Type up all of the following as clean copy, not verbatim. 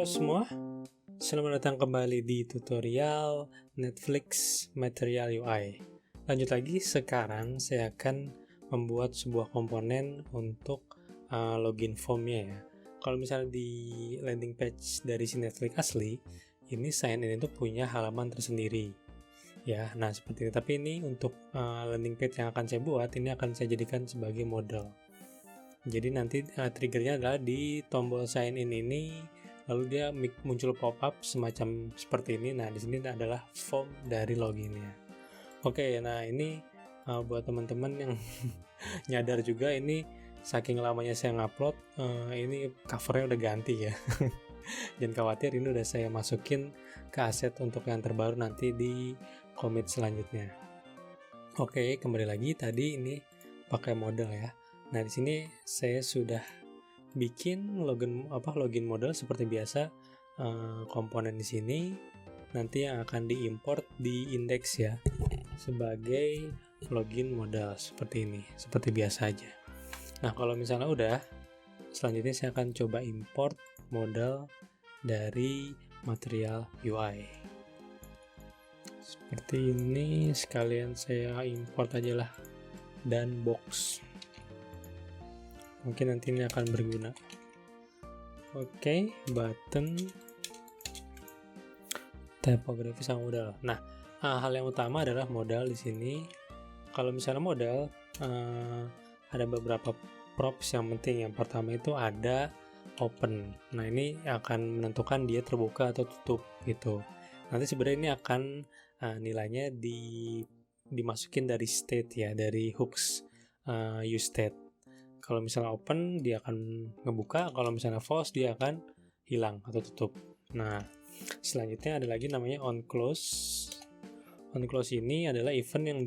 Halo semua, selamat datang kembali di tutorial Netflix Material UI. Lanjut lagi, sekarang saya akan membuat sebuah komponen untuk login formnya ya. Kalau misalnya di landing page dari si Netflix asli, ini sign in itu punya halaman tersendiri. Ya, nah seperti ini. Tapi ini untuk landing page yang akan saya buat, ini akan saya jadikan sebagai model. Jadi nanti triggernya adalah di tombol sign in ini, lalu dia muncul pop-up semacam seperti ini. Nah, di sini adalah form dari loginnya. Oke, nah ini buat teman-teman yang nyadar juga, ini saking lamanya saya ngupload, ini covernya udah ganti ya. Jangan khawatir, ini udah saya masukin ke aset untuk yang terbaru nanti di commit selanjutnya. Oke, kembali lagi, tadi ini pakai model ya. Nah, di sini saya sudah bikin login model seperti biasa. Komponen di sini nanti yang akan diimport di index ya sebagai login model seperti ini, seperti biasa aja. Nah, kalau misalnya udah, selanjutnya saya akan coba import model dari Material UI seperti ini. Sekalian saya import aja lah, dan box mungkin nanti ini akan berguna. Oke, button, typography sama modal. Nah, hal yang utama adalah modal di sini. Kalau misalnya modal, ada beberapa props yang penting. Yang pertama itu ada open. Nah, ini akan menentukan dia terbuka atau tutup gitu. Nanti sebenarnya ini akan nilainya dimasukin dari state ya, dari hooks use state. Kalau misalnya open, dia akan ngebuka. Kalau misalnya false, dia akan hilang atau tutup. Nah, selanjutnya ada lagi namanya on close. On close ini adalah event yang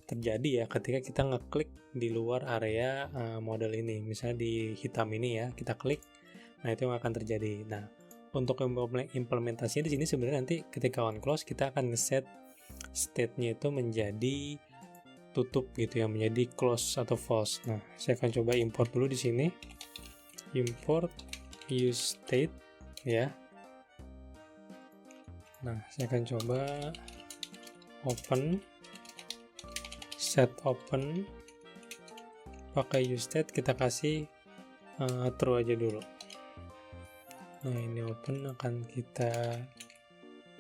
terjadi ya ketika kita ngeklik di luar area model ini. Misalnya di hitam ini ya, kita klik. Nah, itu yang akan terjadi. Nah, untuk implementasinya di sini sebenarnya nanti ketika on close, kita akan ngeset state-nya itu menjadi tutup gitu ya, menjadi close atau false. Nah, saya akan coba import dulu di sini. Import use state ya. Nah, saya akan coba open, set open, pakai use state, kita kasih true aja dulu. Nah, ini open akan kita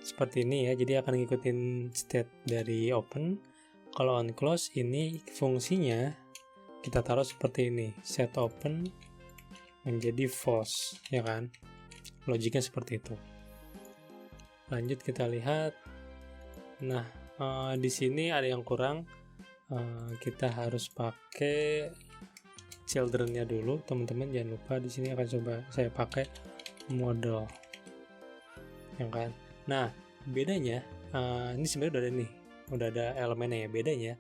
seperti ini ya, jadi akan ngikutin state dari open. Kalau on close ini fungsinya kita taruh seperti ini, set open menjadi false ya kan, logiknya seperti itu. Lanjut kita lihat. Nah, di sini ada yang kurang. Kita harus pakai children-nya dulu teman-teman, jangan lupa. Di sini akan coba saya pakai model ya kan. Nah, bedanya ini sebenarnya udah ada elemennya ya. Bedanya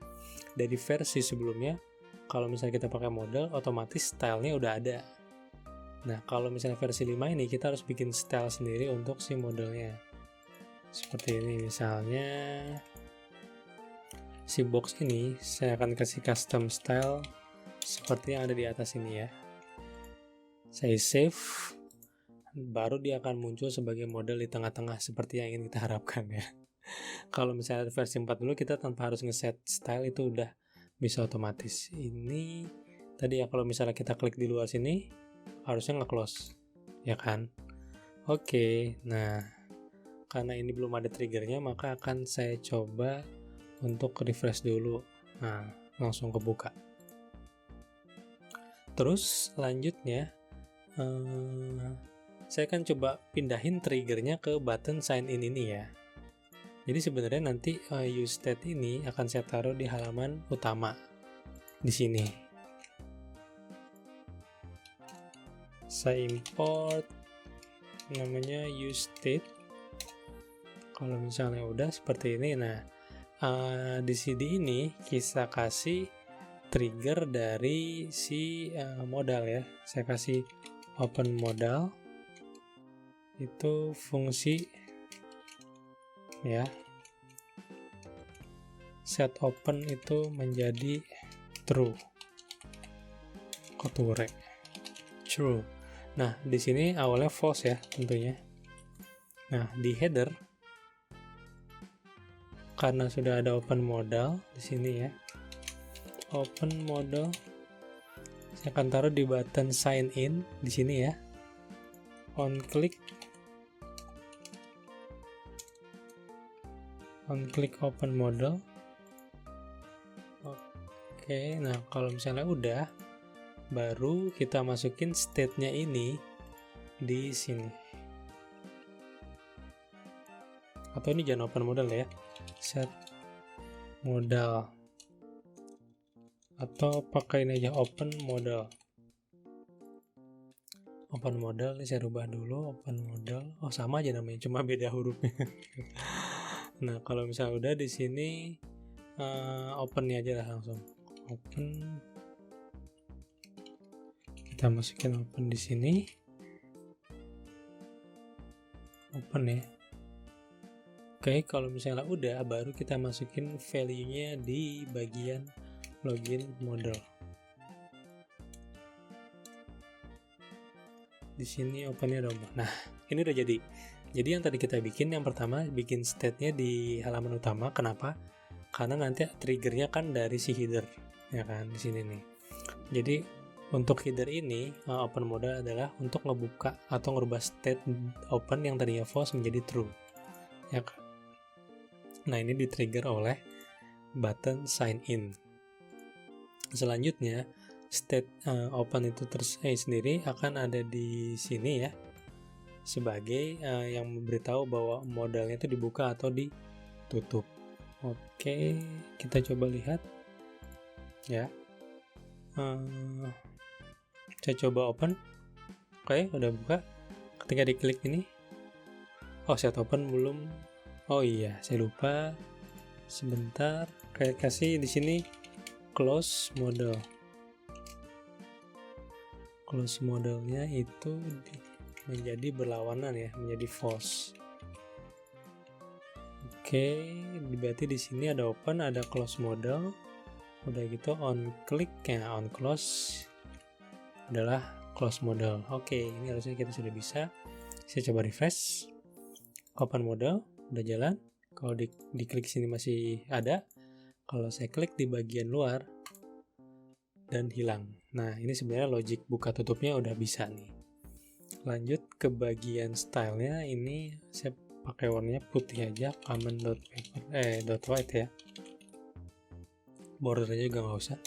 dari versi sebelumnya, kalau misalnya kita pakai model, otomatis stylenya udah ada. Nah, kalau misalnya versi 5 ini, kita harus bikin style sendiri untuk si modelnya. Seperti ini misalnya, si box ini saya akan kasih custom style seperti yang ada di atas ini ya. Saya save, baru dia akan muncul sebagai model di tengah-tengah seperti yang ingin kita harapkan ya. Kalau misalnya versi 4 dulu, kita tanpa harus ngeset style, itu udah bisa otomatis. Ini tadi ya, kalau misalnya kita klik di luar sini, harusnya nge-close ya kan. Oke, nah karena ini belum ada triggernya, maka akan saya coba untuk refresh dulu. Nah, langsung kebuka. Terus lanjutnya saya akan coba pindahin triggernya ke button sign in ini ya. Jadi sebenarnya nanti use state ini akan saya taruh di halaman utama di sini. Saya import namanya use state. Kalau misalnya udah seperti ini, nah di CD ini kita kasih trigger dari si modal ya. Saya kasih open modal, itu fungsi ya. Set open itu menjadi true. True. Nah, di sini awalnya false ya tentunya. Nah, di header karena sudah ada open modal di sini ya. Open modal saya akan taruh di button sign in di sini ya. On click open modal. Oke, nah kalau misalnya udah, baru kita masukin state-nya ini di sini. Atau ini jangan open modal ya, set modal. Atau pakai ini aja, open modal. Open modal ini saya rubah dulu, open modal. Oh sama aja namanya, cuma beda hurufnya. Nah kalau misalnya udah di sini open-nya aja lah langsung. Open, kita masukin open di sini. Open ya. Oke, kalau misalnya udah, baru kita masukin value-nya di bagian login model. Di sini open-nya udah. Nah, ini udah jadi. Jadi yang tadi kita bikin, yang pertama bikin state-nya di halaman utama. Kenapa? Karena nanti triggernya kan dari si header, ya kan di sini nih. Jadi untuk header ini open modal adalah untuk ngebuka atau ngerubah state open yang tadinya false menjadi true, ya kan? Nah ini di trigger oleh button sign in. Selanjutnya state open itu sendiri akan ada di sini ya, sebagai yang memberitahu bahwa modalnya itu dibuka atau ditutup. Oke, kita coba lihat ya. Saya coba open. Oke, udah buka. Ketika diklik ini, oh set open belum. Oh iya, saya lupa. Sebentar, kayak kasih di sini close model. Close modelnya itu menjadi berlawanan ya, menjadi false. Oke, berarti di sini ada open, ada close model. Udah gitu on click ya, on close adalah close model. Oke, ini harusnya kita sudah bisa. Saya coba refresh. Open model udah jalan. Kalau diklik sini masih ada. Kalau saya klik di bagian luar dan hilang. Nah, ini sebenarnya logic buka tutupnya udah bisa nih. Lanjut ke bagian stylenya, ini saya pakai warnanya putih aja, dot white ya. Bordernya juga nggak usah.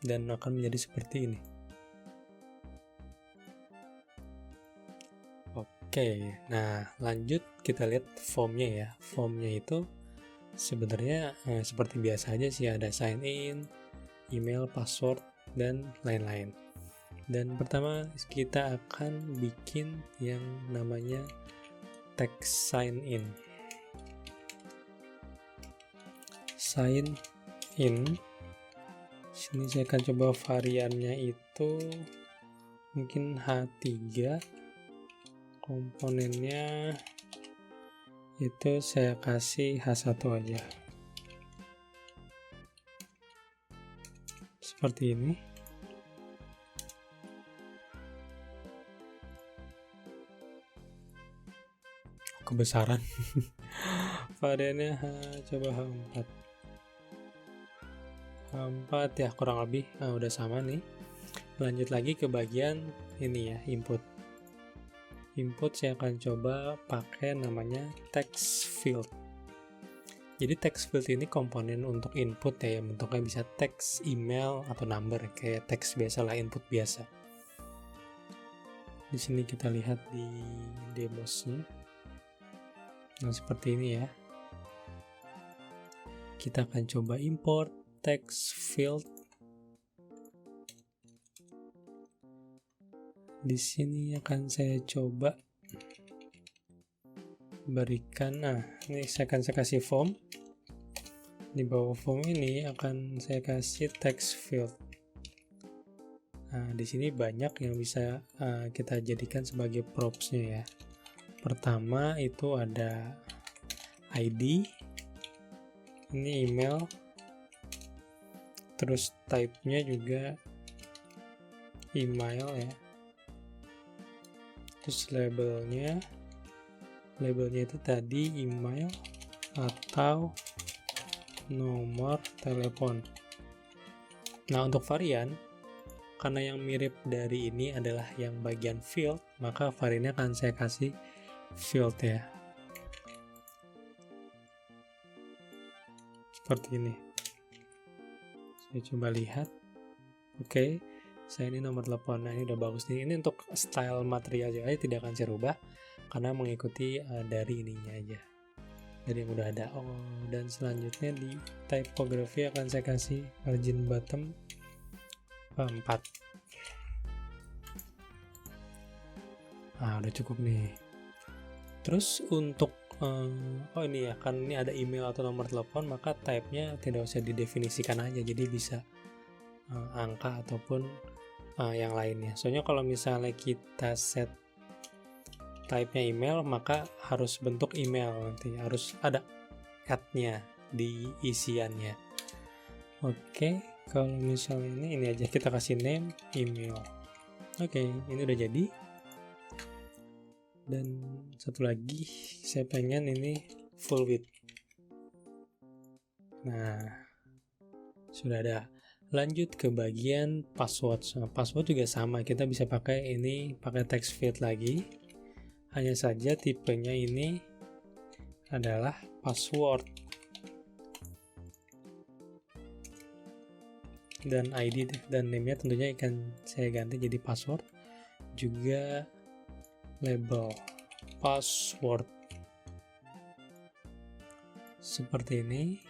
Dan akan menjadi seperti ini. Oke, nah lanjut kita lihat formnya ya. Formnya itu sebenarnya seperti biasa aja sih, ada sign in, email, password, dan lain-lain. Dan pertama kita akan bikin yang namanya text sign in. Sign in. Sini saya akan coba variannya itu mungkin H3. Komponennya itu saya kasih H1 aja. Seperti ini. Kebesaran. Variannya coba H4. H4 ya kurang lebih udah sama nih. Lanjut lagi ke bagian ini ya, input. Input saya akan coba pakai namanya text field. Jadi text field ini komponen untuk input ya, yang bentuknya bisa text, email, atau number, kayak text biasa lah, input biasa. Di sini kita lihat di demosnya. Nah seperti ini ya. Kita akan coba import text field. Di sini akan saya coba berikan, ini saya kasih form. Di bawah form ini akan saya kasih text field. Nah, di sini banyak yang bisa kita jadikan sebagai props-nya ya. Pertama itu ada ID, ini email, terus type-nya juga email ya. Terus labelnya itu tadi email atau nomor telepon. Nah, untuk varian, karena yang mirip dari ini adalah yang bagian field, maka variannya akan saya kasih field ya. Seperti ini. Saya coba lihat. Oke, saya ini nomor telepon. Nah, ini udah bagus nih. Ini untuk style material UI tidak akan saya rubah karena mengikuti dari ininya aja. Dari yang udah ada. Dan selanjutnya di typography akan saya kasih margin bottom 4. Nah, udah cukup nih. Terus untuk ini ya, kan ini ada email atau nomor telepon, maka type-nya tidak usah didefinisikan aja, jadi bisa angka ataupun yang lainnya. Soalnya kalau misalnya kita set type-nya email, maka harus bentuk email, nanti harus ada at-nya di isiannya. Oke, kalau misalnya ini aja kita kasih name email. Oke, ini udah jadi. Dan satu lagi, saya pengen ini full width. Nah, sudah ada. Lanjut ke bagian password. Nah, password juga sama, kita bisa pakai text field lagi. Hanya saja tipenya ini adalah password. Dan ID dan name-nya tentunya akan saya ganti jadi password. Juga label password seperti ini.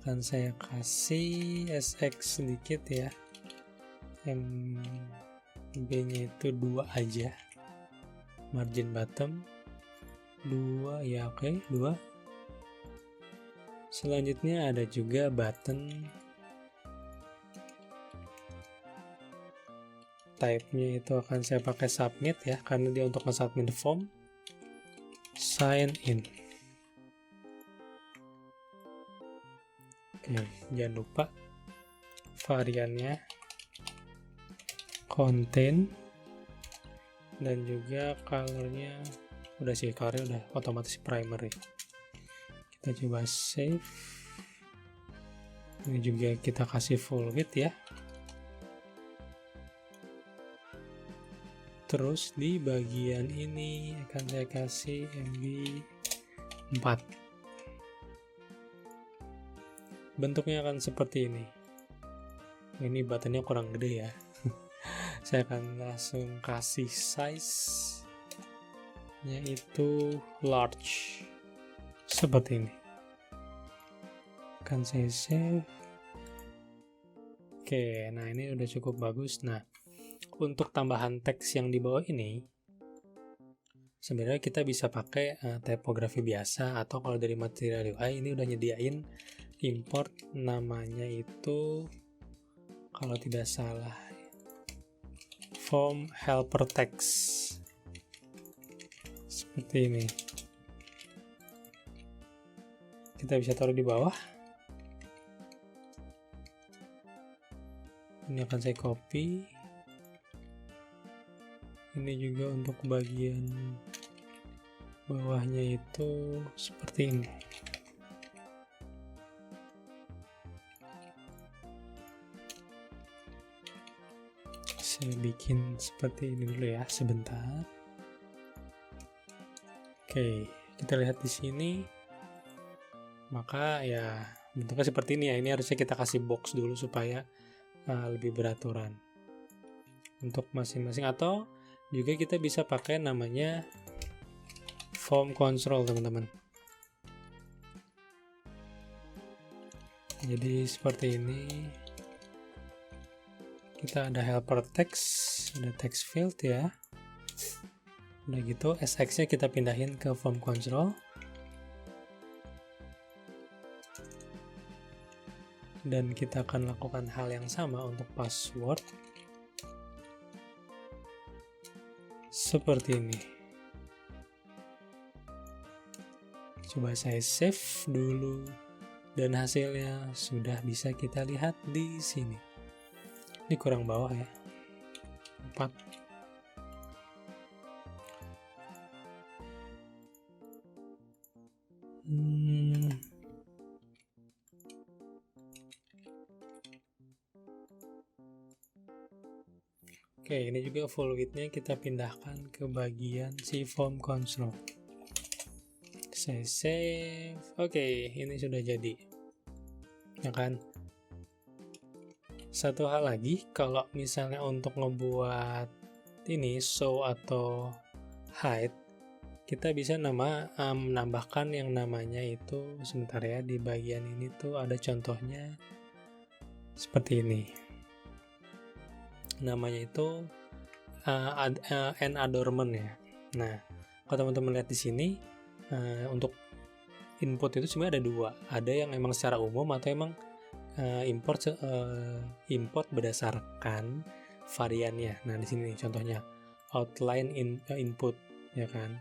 Akan saya kasih SX sedikit ya, MB nya itu 2 aja, margin bottom 2 ya. Oke, 2. Selanjutnya ada juga button, type-nya itu akan saya pakai submit ya, karena dia untuk nge-submit form. Sign in. Oke, jangan lupa variannya contain, dan juga colornya udah sih, colornya udah otomatis primary. Kita coba save. Ini juga kita kasih full width ya. Terus di bagian ini akan saya kasih MB 4. Bentuknya akan seperti ini. Ini buttonnya kurang gede ya. Saya akan langsung kasih size nya itu large. Seperti ini. Akan saya save. Oke, nah ini udah cukup bagus. Nah, untuk tambahan teks yang di bawah ini, sebenarnya kita bisa pakai typography biasa, atau kalau dari material UI ini udah nyediain import, namanya itu kalau tidak salah form helper text seperti ini. Kita bisa taruh di bawah. Ini akan saya copy. Ini juga untuk bagian bawahnya itu seperti ini. Saya bikin seperti ini dulu ya, sebentar. Oke, kita lihat di sini. Maka ya bentuknya seperti ini ya. Ini harusnya kita kasih box dulu supaya lebih beraturan untuk masing-masing, atau juga kita bisa pakai namanya form control, teman-teman. Jadi seperti ini. Kita ada helper text, ada text field ya. Udah gitu, SX-nya kita pindahin ke form control. Dan kita akan lakukan hal yang sama untuk password. Seperti ini. Coba saya save dulu, dan hasilnya sudah bisa kita lihat di sini. Ini kurang bawah ya. 4. Oke, ini juga full width-nya kita pindahkan ke bagian si form construct. Saya save. Oke, ini sudah jadi. Ya kan? Satu hal lagi, kalau misalnya untuk ngebuat ini show atau hide, kita bisa menambahkan yang namanya itu, sebentar ya, di bagian ini tuh ada contohnya seperti ini. Namanya itu an adornment ya. Nah, kalau teman-teman lihat di sini, untuk input itu sebenarnya ada dua. Ada yang emang secara umum atau emang import berdasarkan variannya. Nah, di sini contohnya outline input, ya kan.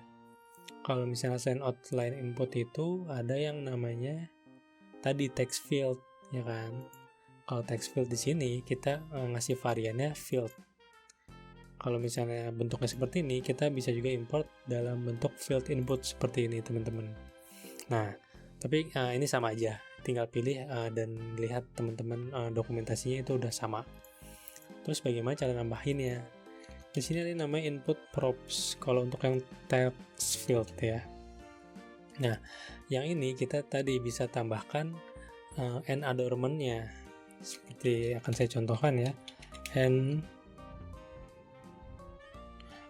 Kalau misalnya selain outline input itu ada yang namanya tadi text field, ya kan. Kalau text field di sini kita ngasih variannya field. Kalau misalnya bentuknya seperti ini, kita bisa juga import dalam bentuk field input seperti ini, teman-teman. Nah, tapi ini sama aja. Tinggal pilih dan lihat teman-teman dokumentasinya itu udah sama. Terus bagaimana cara nambahinnya? Di sini ada namanya input props kalau untuk yang text field ya. Nah, yang ini kita tadi bisa tambahkan an adornment-nya. Seperti akan saya contohkan ya. An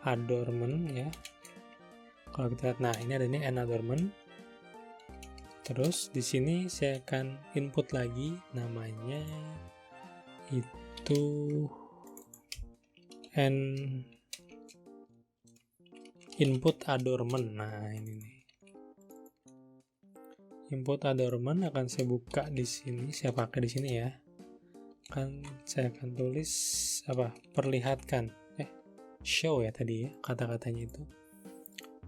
adornment ya. Kalau kita lihat, nah ini ada nih an adornment. Terus di sini saya akan input lagi, namanya itu an input adornment. Nah ini nih, input adornment akan saya buka di sini, saya pakai di sini ya. Saya akan tulis apa? Perlihatkan, show ya tadi ya kata-katanya itu,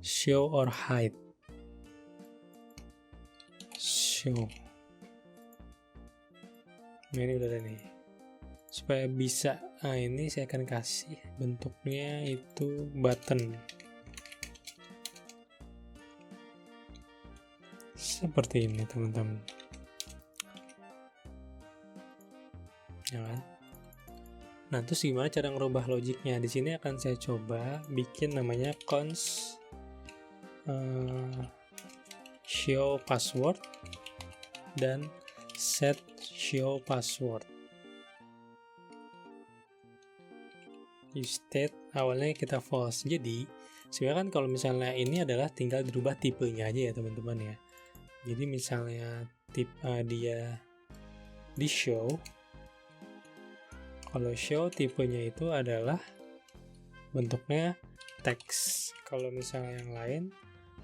show or hide. Show. Nah, ini udah ada nih. Supaya bisa, ini saya akan kasih bentuknya itu button. Seperti ini, teman-teman. Ya kan? Nah, terus gimana cara ngerubah logiknya? Di sini akan saya coba bikin namanya const show password dan set show password. Use state awalnya kita false. Jadi sebenarnya kan kalau misalnya ini adalah tinggal dirubah tipenya aja ya teman-teman ya. Jadi misalnya dia di show, kalau show tipenya itu adalah bentuknya text. Kalau misalnya yang lain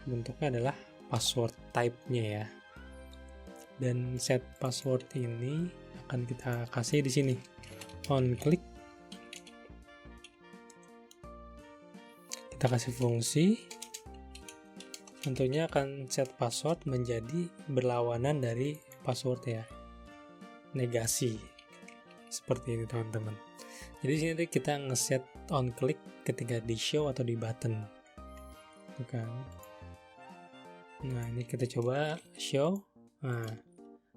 bentuknya adalah password type-nya ya. Dan set password ini akan kita kasih di sini. On click. Kita kasih fungsi. Tentunya akan set password menjadi berlawanan dari password ya. Negasi. Seperti ini teman-teman. Jadi di sini kita ngeset on click ketika di show atau di button. Bukan. Nah, ini kita coba show. Nah,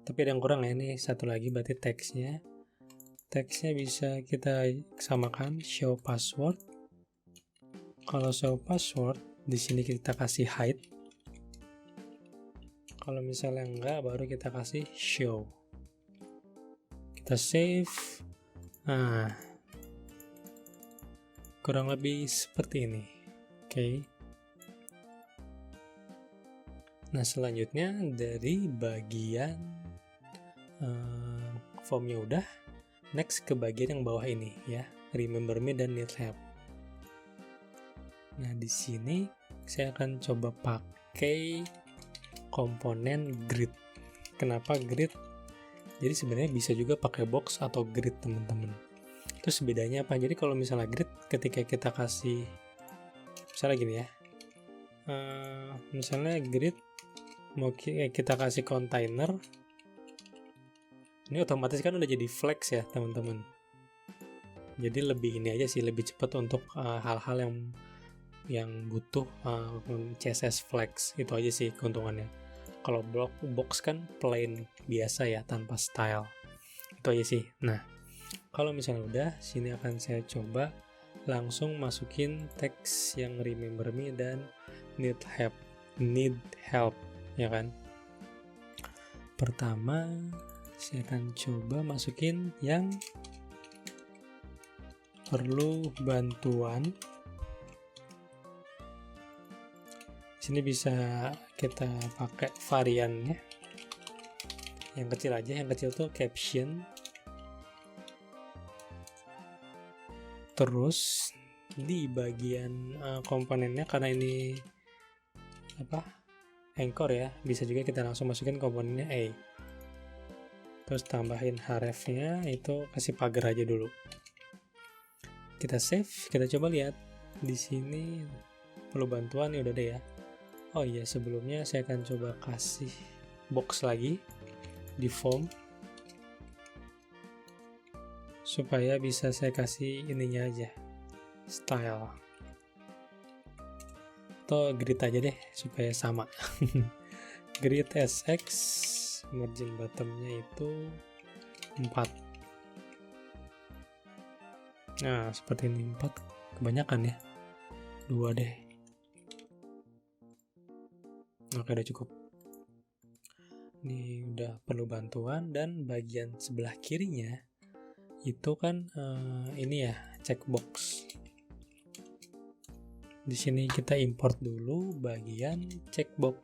tapi ada yang kurang ya, ini satu lagi berarti teksnya bisa kita samakan show password. Kalau show password di sini kita kasih hide. Kalau misalnya enggak, baru kita kasih show. Kita save. Nah, kurang lebih seperti ini. Oke. Nah, selanjutnya dari bagian formnya udah, next ke bagian yang bawah ini ya, remember me dan need help. Nah, di sini saya akan coba pakai komponen grid. Kenapa grid? Jadi sebenarnya bisa juga pakai box atau grid teman-teman. Terus bedanya apa? Jadi kalau misalnya grid, ketika kita kasih misalnya gini ya, misalnya grid mau kita kasih container, ini otomatis kan udah jadi flex ya teman-teman. Jadi lebih ini aja sih, lebih cepat untuk hal-hal yang butuh CSS flags. Itu aja sih keuntungannya. Kalau box kan plain biasa ya, tanpa style. Itu aja sih. Nah, kalau misalnya udah, sini akan saya coba langsung masukin teks yang remember me dan need help, ya kan? Pertama, saya akan coba masukin yang perlu bantuan. Sini bisa kita pakai variannya. Yang kecil aja, yang kecil tuh caption. Terus di bagian komponennya, karena ini Anchor ya, bisa juga kita langsung masukin komponennya A. Terus tambahin href-nya, itu kasih pagar aja dulu. Kita save, kita coba lihat di sini perlu bantuan ya, udah deh ya. Oh iya, sebelumnya saya akan coba kasih box lagi di form supaya bisa saya kasih ininya aja, style atau grid aja deh supaya sama. Grid SX, margin bottomnya itu 4. Nah, seperti ini 4, kebanyakan ya, 2 deh. Oke, udah cukup. Ini udah perlu bantuan, dan bagian sebelah kirinya itu kan ini ya, checkbox. Di sini kita import dulu bagian checkbox.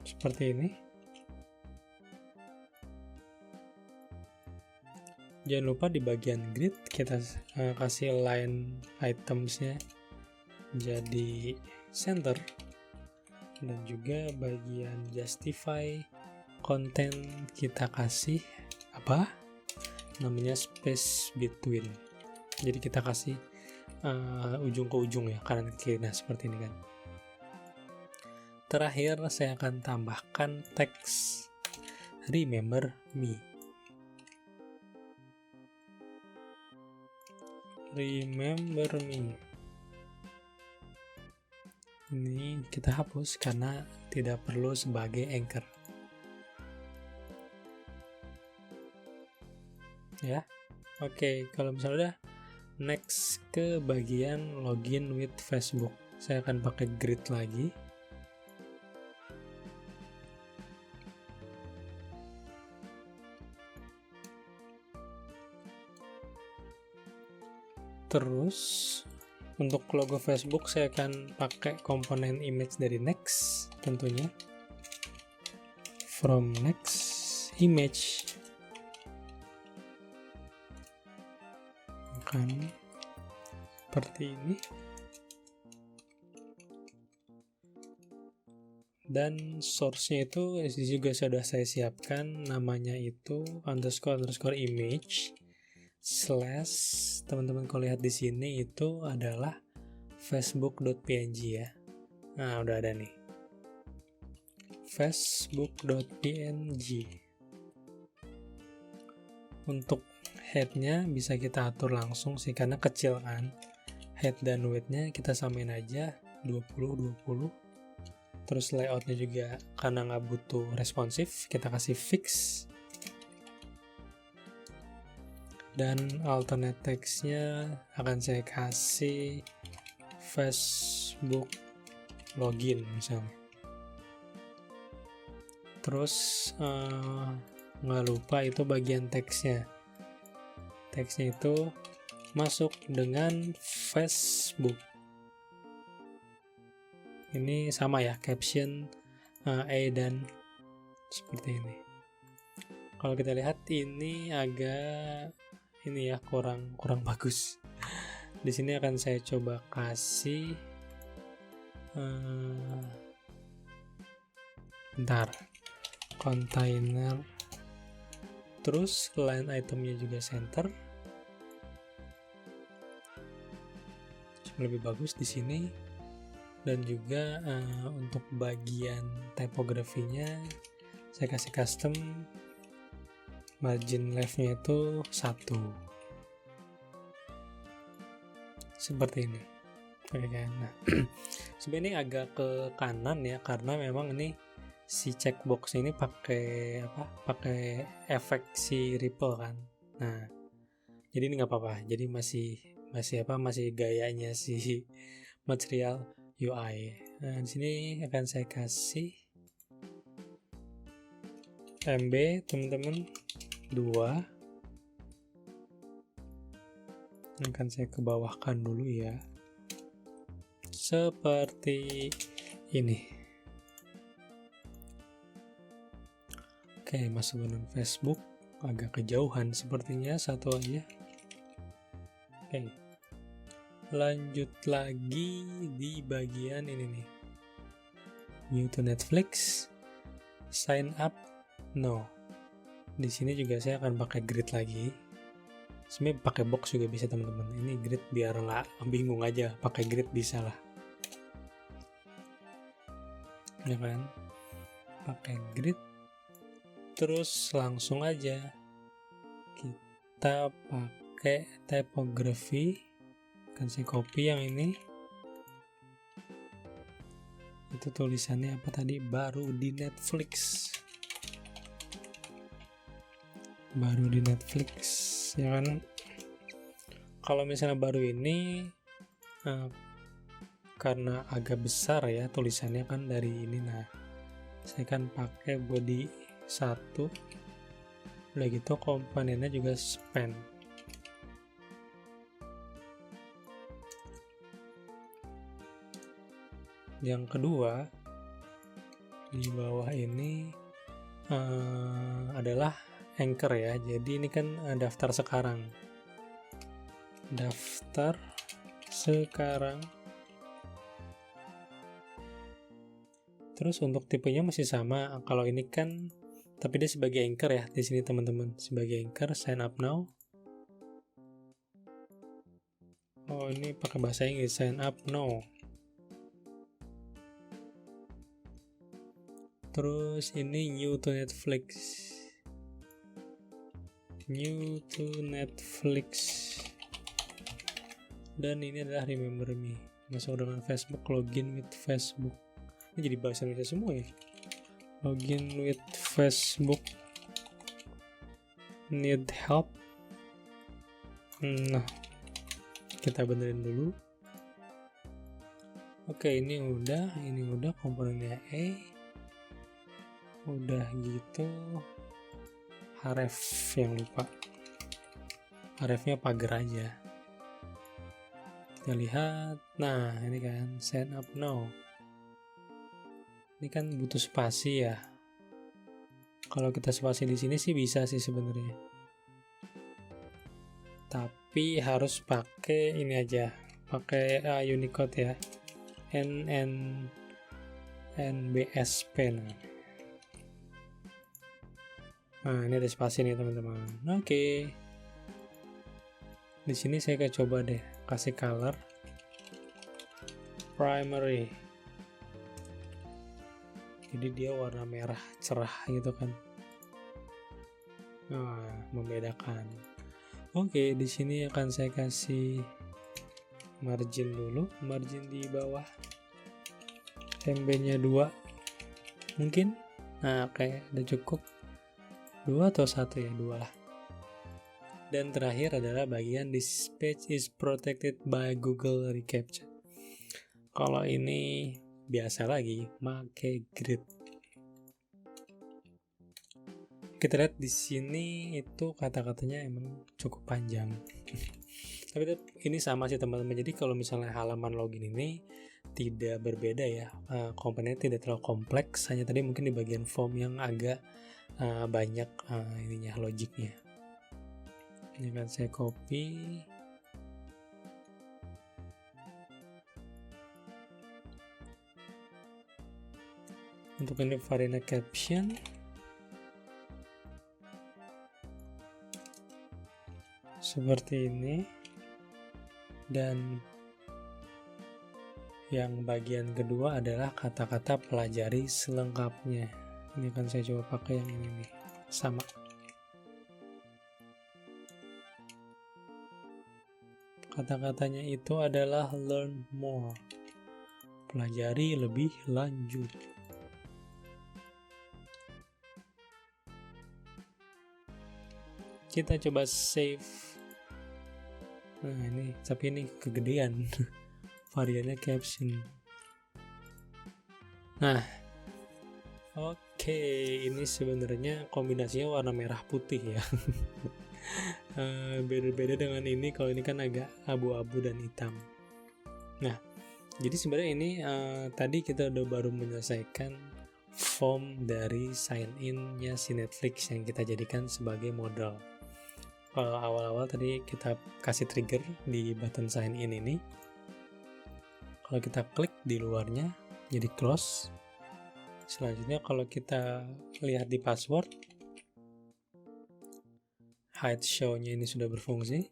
Seperti ini. Jangan lupa di bagian grid kita kasih line itemsnya jadi center, dan juga bagian justify content kita kasih namanya space between. Jadi kita kasih ujung ke ujung ya, kanan ke kiri. Nah, seperti ini kan. Terakhir saya akan tambahkan teks remember me. Ini kita hapus karena tidak perlu sebagai anchor. Ya. Oke, kalau misalnya udah, next ke bagian login with Facebook. Saya akan pakai grid lagi. Terus untuk logo Facebook saya akan pakai komponen image dari Next tentunya. From Next image akan seperti ini. Dan source-nya itu juga sudah saya siapkan, namanya itu __ image / teman-teman kalau lihat di sini itu adalah facebook.png ya. Nah, udah ada nih, facebook.png. Untuk head-nya bisa kita atur langsung sih, karena kecil kan. Head dan weight-nya kita samain aja 20-20. Terus layout-nya juga karena nggak butuh responsif, kita kasih fix. Dan alternate text-nya akan saya kasih Facebook login misalnya. Terus nggak lupa itu bagian teksnya. Teksnya itu masuk dengan Facebook. Ini sama ya, caption A dan seperti ini. Kalau kita lihat ini agak kurang bagus. Di sini akan saya coba kasih container, terus line itemnya juga center. Lebih bagus di sini. Dan juga untuk bagian typografinya saya kasih custom, margin leftnya itu 1 seperti ini. Oke kan. Nah, sebenarnya ini agak ke kanan ya, karena memang ini si checkbox ini pakai pakai efek si ripple kan. Nah, jadi ini nggak apa-apa, jadi masih gayanya si material UI. Nah, di sini akan saya kasih MB teman-teman 2. Akan saya kebawahkan dulu ya, seperti ini. Oke, masuk dengan Facebook agak kejauhan sepertinya, satu aja. Oke, lanjut lagi di bagian ini nih, new to Netflix, sign up no. Di sini juga saya akan pakai grid lagi. Sebenarnya pakai box juga bisa teman-teman. Ini grid biar nggak bingung aja, pakai grid bisa lah, ya kan? Pakai grid, terus langsung aja kita pakai typography. Akan saya copy yang ini. Itu tulisannya apa tadi? Baru di Netflix. Baru di Netflix, ya kan? Kalau misalnya baru ini karena agak besar ya tulisannya kan dari ini. Nah, saya kan pakai body 1. Udah gitu komponennya juga span. Yang kedua, di bawah ini adalah anchor ya. Jadi ini kan daftar sekarang. Daftar sekarang. Terus untuk tipenya masih sama. Kalau ini kan, tapi dia sebagai anchor ya di sini teman-teman. Sebagai anchor, sign up now. Oh, ini pakai bahasa Inggris, sign up now. Terus ini new to Netflix. New to Netflix. Dan ini adalah remember me. Masuk dengan Facebook, login with Facebook. Ini jadi bahasa Indonesia semua ya. Login with Facebook. Need help. Nah, kita benerin dulu. Oke, ini udah komponennya udah gitu. Href yang lupa, hrefnya pagar aja. Kita lihat, nah ini kan sign up now. Ini kan butuh spasi ya. Kalau kita spasi di sini sih bisa sih sebenarnya, tapi harus pakai ini aja, pakai Unicode ya, NBSP. Nah, ini ada spasi nih teman-teman. Oke. Di sini saya akan coba deh kasih color primary. Jadi dia warna merah cerah gitu kan. Nah, membedakan. Oke, di sini akan saya kasih margin dulu, margin di bawah. MB-nya 2 mungkin. Nah, oke, udah cukup. 2 atau 1 ya, 2 lah. Dan terakhir adalah bagian this page is protected by Google ReCAPTCHA. Kalau ini biasa lagi, pakai grid. Kita lihat di sini itu kata-katanya emang cukup panjang. Tapi ini sama sih teman-teman. Jadi kalau misalnya halaman login ini tidak berbeda ya, komponennya tidak terlalu kompleks. Hanya tadi mungkin di bagian form yang agak banyak ininya, logiknya. Ini kan saya copy. Untuk ini variant caption. Seperti ini. Dan Yang bagian kedua adalah kata-kata pelajari selengkapnya. Ini akan saya coba pakai yang ini nih, sama. Kata-katanya itu adalah learn more, pelajari lebih lanjut. Kita coba save. Nah ini, tapi ini kegedean. Variannya caption. Nah, oke, ini sebenarnya kombinasinya warna merah putih ya. Beda-beda dengan ini, kalau ini kan agak abu-abu dan hitam. Nah, jadi sebenarnya ini tadi kita udah baru menyelesaikan form dari sign in-nya si Netflix yang kita jadikan sebagai modal. Kalau awal-awal tadi kita kasih trigger di button sign in ini. Kalau kita klik di luarnya jadi close. Selanjutnya kalau kita lihat di password, hide show-nya ini sudah berfungsi.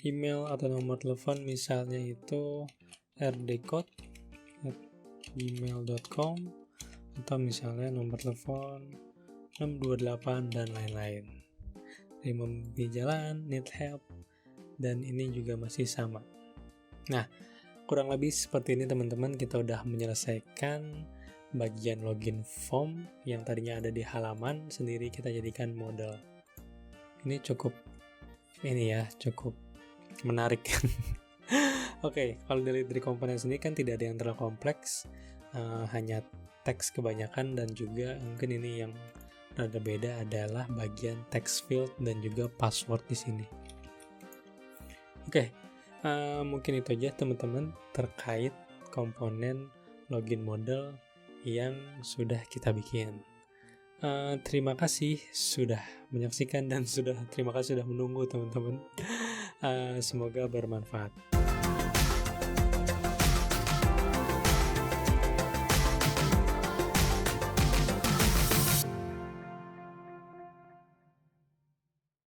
Email atau nomor telepon misalnya itu rdcode@gmail.com atau misalnya nomor telepon 628 dan lain-lain. Remove di jalan, need help, dan ini juga masih sama. Nah, kurang lebih seperti ini teman-teman, kita udah menyelesaikan bagian login form yang tadinya ada di halaman sendiri kita jadikan model. Ini cukup menarik. Oke, kalau dari komponen sendiri kan tidak ada yang terlalu kompleks, hanya teks kebanyakan, dan juga mungkin ini yang rada beda adalah bagian text field dan juga password di sini. Oke, mungkin itu aja teman-teman terkait komponen login model yang sudah kita bikin. Terima kasih sudah menyaksikan dan terima kasih sudah menunggu teman-teman. Semoga bermanfaat.